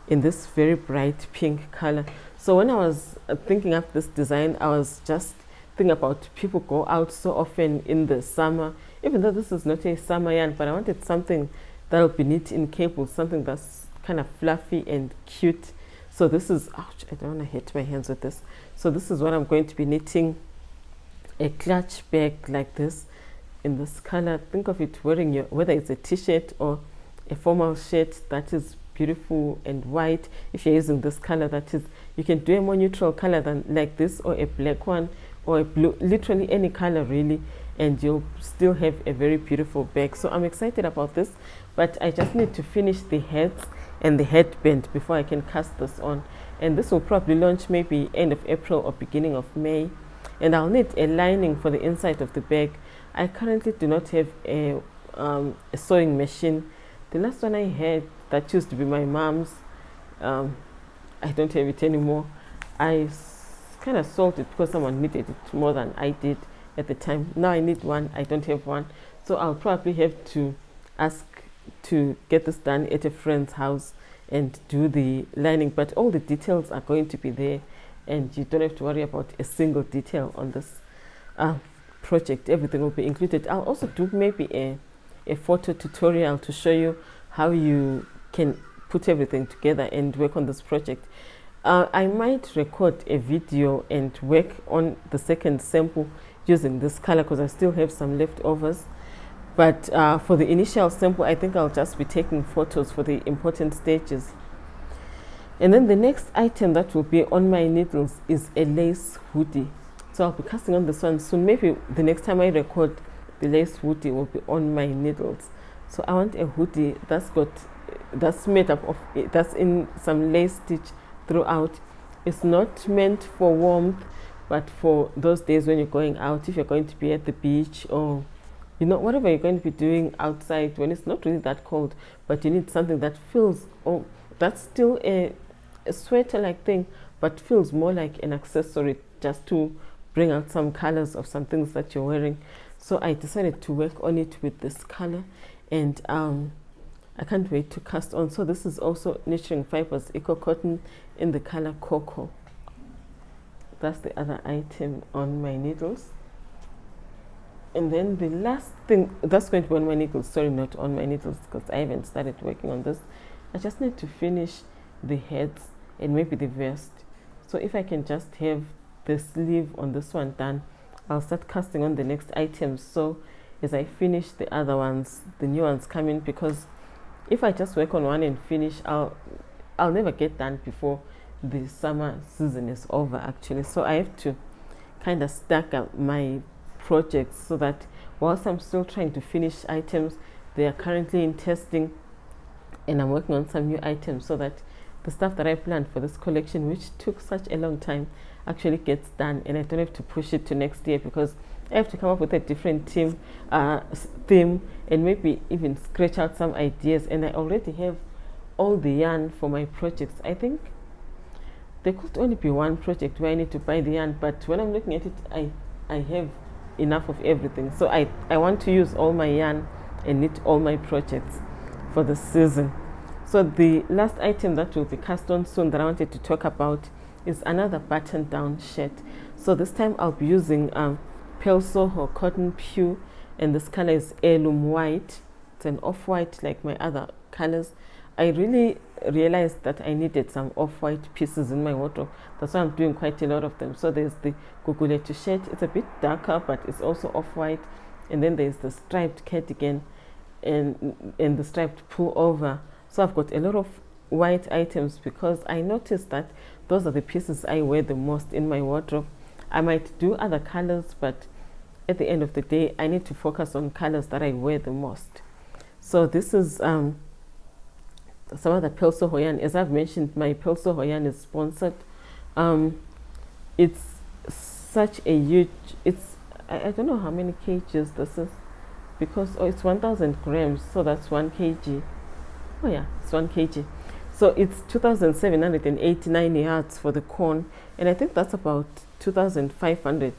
in this very bright pink color. So when I was thinking up this design, I was just thinking about people go out so often in the summer, even though this is not a summer yarn, but I wanted something that'll be knit in cables, something that's kind of fluffy and cute. So this is, ouch, I don't want to hit my hands with this. So this is what I'm going to be knitting, a clutch bag like this in this color. Think of it wearing your, whether it's a t-shirt or a formal shirt that is beautiful and white. If you're using this color, that is, you can do a more neutral color than like this, or a black one, or a blue, literally any color really, and you'll still have a very beautiful bag. So I'm excited about this, but I just need to finish the heads and the headband before I can cast this on, and this will probably launch maybe end of April or beginning of May. And I'll need a lining for the inside of the bag. I currently do not have a sewing machine. The last one I had, that used to be my mom's, I don't have it anymore. I kind of sold it because someone needed it more than I did at the time. Now I need one. I don't have one, so I'll probably have to ask to get this done at a friend's house and do the lining, but all the details are going to be there, and you don't have to worry about a single detail on this project. Everything will be included. I'll also do maybe a photo tutorial to show you how you can put everything together and work on this project. I might record a video and work on the second sample using this color because I still have some leftovers. But for the initial sample, I think I'll just be taking photos for the important stages. And then the next item that will be on my needles is a lace hoodie. So I'll be casting on this one soon. Maybe the next time I record, the lace hoodie will be on my needles. So I want a hoodie that's made up of, that's in some lace stitch throughout. It's not meant for warmth, but for those days when you're going out, if you're going to be at the beach or whatever you're going to be doing outside when it's not really that cold, but you need something that feels, that's still a sweater like thing, but feels more like an accessory, just to bring out some colors of some things that you're wearing. So I decided to work on it with this color, and I can't wait to cast on. So this is also Nurturing Fibers Eco Cotton in the color Cocoa. That's the other item on my needles. And then the last thing that's going to be on my needles, sorry, not on my needles because I haven't started working on this. I just need to finish the heads and maybe the vest. So if I can just have the sleeve on this one done, I'll start casting on the next items. So as I finish the other ones, the new ones come in, because if I just work on one and finish, I'll never get done before the summer season is over actually. So I have to kind of stack up my projects so that whilst I'm still trying to finish items, they are currently in testing and I'm working on some new items, so that the stuff that I planned for this collection, which took such a long time, actually gets done, and I don't have to push it to next year because I have to come up with a different theme and maybe even scratch out some ideas. And I already have all the yarn for my projects. I think there could only be one project where I need to buy the yarn, but when I'm looking at it, I have enough of everything. So I want to use all my yarn and knit all my projects for the season. So the last item that will be cast on soon that I wanted to talk about is another button down shirt. So this time I'll be using Pearl Soho Cotton Pew, and this color is Heirloom White. It's an off-white like my other colors. I really realized that I needed some off-white pieces in my wardrobe. That's why I'm doing quite a lot of them. So there's the Guguletu shirt. It's a bit darker, but it's also off-white. And then there's the striped cardigan and the striped pullover. So I've got a lot of white items because I noticed that those are the pieces I wear the most in my wardrobe. I might do other colors, but at the end of the day, I need to focus on colors that I wear the most. So this is some other Pearl Soho yarn. As I've mentioned, my Pearl Soho yarn is sponsored. It's such a huge, I don't know how many kgs this is, because it's 1,000 grams, so that's 1 kg. Oh yeah, it's 1 kg. So it's 2,789 yards for the cone, and I think that's about 2,500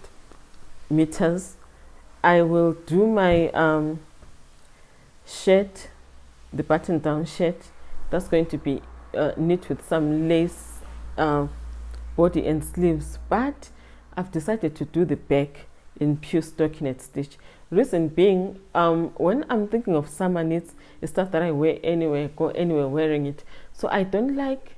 meters. I will do my shirt, the button down shirt. That's going to be knit with some lace body and sleeves, but I've decided to do the back in pure stockinette stitch. Reason being, when I'm thinking of summer knits, it's stuff that I wear anywhere, go anywhere wearing it. So I don't like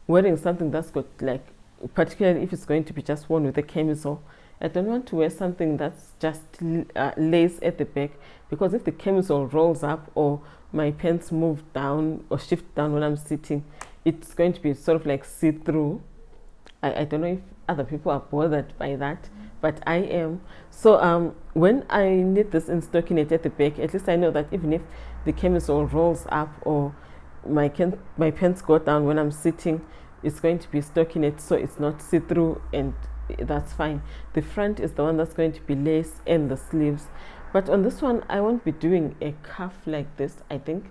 wearing something that's got, like, particularly if it's going to be just worn with a camisole. I don't want to wear something that's just lace at the back, because if the camisole rolls up or my pants move down or shift down when I'm sitting, it's going to be sort of like see-through. I don't know if other people are bothered by that, but I am. So when I knit this in stockinette at the back, at least I know that even if the camisole rolls up or my pants go down when I'm sitting, it's going to be stockinette, so it's not see-through, and that's fine. The front is the one that's going to be lace and the sleeves. But on this one, I won't be doing a cuff like this, I think,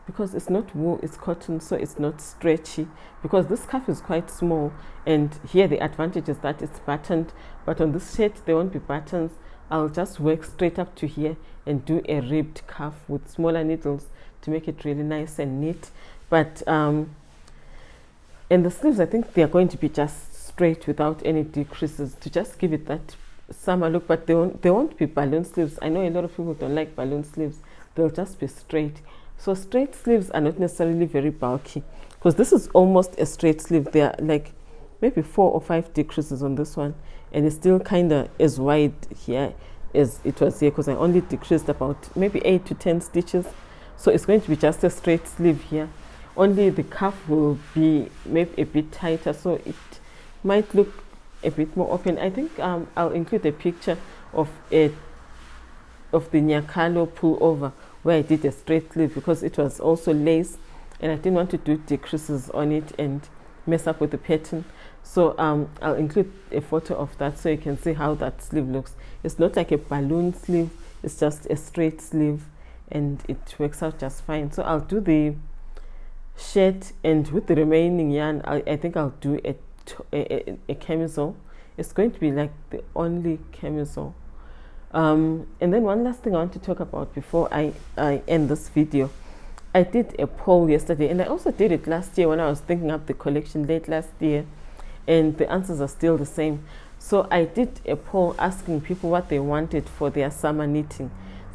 because it's not wool, it's cotton, so it's not stretchy, because this cuff is quite small, and here the advantage is that it's buttoned, but on this shirt there won't be buttons. I'll just work straight up to here and do a ribbed cuff with smaller needles to make it really nice and neat. But and the sleeves, I think they are going to be just straight without any decreases to just give it that summer look. But they won't be balloon sleeves. I know a lot of people don't like balloon sleeves. They'll just be straight. So straight sleeves are not necessarily very bulky, because this is almost a straight sleeve. They are like maybe 4 or 5 decreases on this one, and it's still kind of as wide here as it was here, because I only decreased about maybe 8 to 10 stitches. So it's going to be just a straight sleeve here. Only the cuff will be maybe a bit tighter, so it might look a bit more open. I think I'll include a picture of the Nyakalo pullover where I did a straight sleeve, because it was also lace and I didn't want to do decreases on it and mess up with the pattern. So I'll include a photo of that so you can see how that sleeve looks. It's not like a balloon sleeve, it's just a straight sleeve, and it works out just fine. So I'll do the shirt, and with the remaining yarn I think I'll do a camisole. It's going to be like the only camisole. And then one last thing I want to talk about before I end this video. I did a poll yesterday, and I also did it last year when I was thinking up the collection late last year, and the answers are still the same. So I did a poll asking people what they wanted for their summer knitting: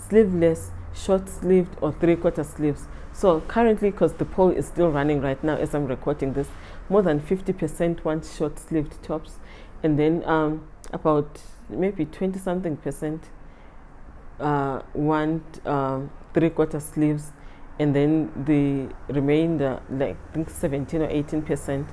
sleeveless, short sleeved, or 3/4 sleeves. So currently, because the poll is still running right now as I'm recording this, more than 50% want short sleeved tops, and then about maybe 20 something percent want 3/4 sleeves, and then the remainder, like I think 17 or 18%,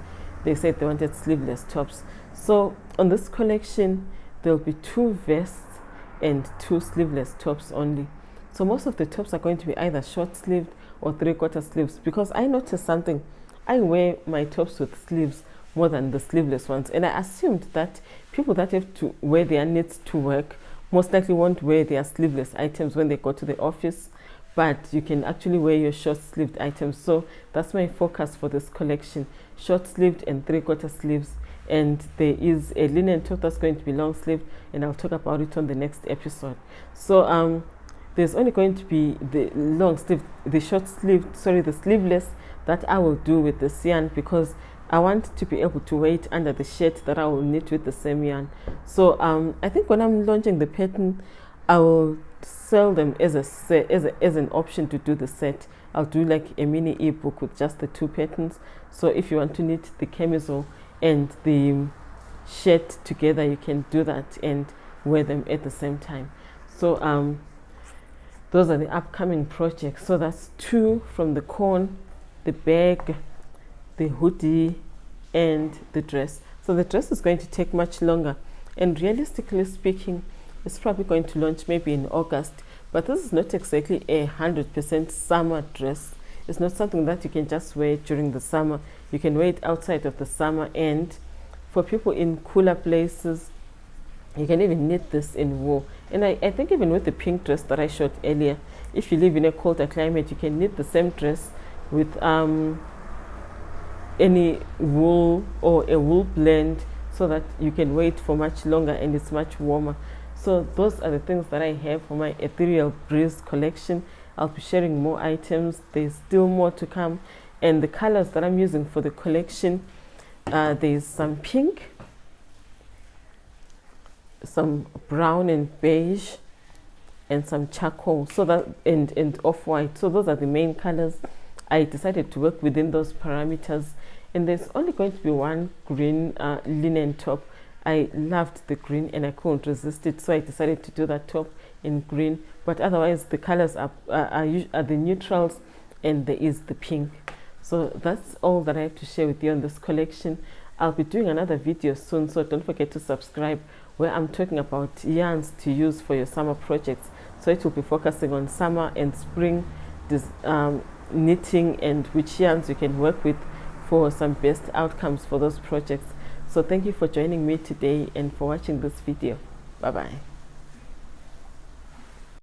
they said they wanted sleeveless tops. So on this collection there'll be 2 vests and 2 sleeveless tops only. So most of the tops are going to be either short sleeved or 3/4 sleeves, because I noticed something. I wear my tops with sleeves more than the sleeveless ones, and I assumed that people that have to wear their knits to work most likely won't wear their sleeveless items when they go to the office, but you can actually wear your short sleeved items. So that's my focus for this collection: short sleeved and 3/4 sleeves. And there is a linen top that's going to be long sleeved, and I'll talk about it on the next episode. So there's only going to be the long sleeve, the short sleeved, sorry, the sleeveless that I will do with this yarn, because I want to be able to wear it under the shirt that I will knit with the same yarn. So I think when I'm launching the pattern, I will sell them as an option to do the set. I'll do like a mini ebook with just the 2 patterns. So if you want to knit the camisole and the shirt together, you can do that and wear them at the same time. So those are the upcoming projects. So that's 2 from the corn, the bag, the hoodie, and the dress. So the dress is going to take much longer, and realistically speaking, it's probably going to launch maybe in August. But this is not exactly a 100% summer dress. It's not something that you can just wear during the summer. You can wear it outside of the summer, and for people in cooler places, you can even knit this in wool. And I think even with the pink dress that I showed earlier, if you live in a colder climate, you can knit the same dress with any wool or a wool blend, so that you can wear it for much longer and it's much warmer. So those are the things that I have for my Ethereal Breeze collection. I'll be sharing more items. There's still more to come, and the colors that I'm using for the collection, there's some pink, some brown and beige, and some charcoal, so that and off-white. So those are the main colors. I decided to work within those parameters, and there's only going to be 1 green linen top. I loved the green and I couldn't resist it, so I decided to do that top in green. But otherwise the colors are the neutrals, and there is the pink. So that's all that I have to share with you on this collection. I'll be doing another video soon, so don't forget to subscribe, where I'm talking about yarns to use for your summer projects. So it will be focusing on summer and spring knitting, and which yarns you can work with for some best outcomes for those projects. So thank you for joining me today and for watching this video. Bye bye.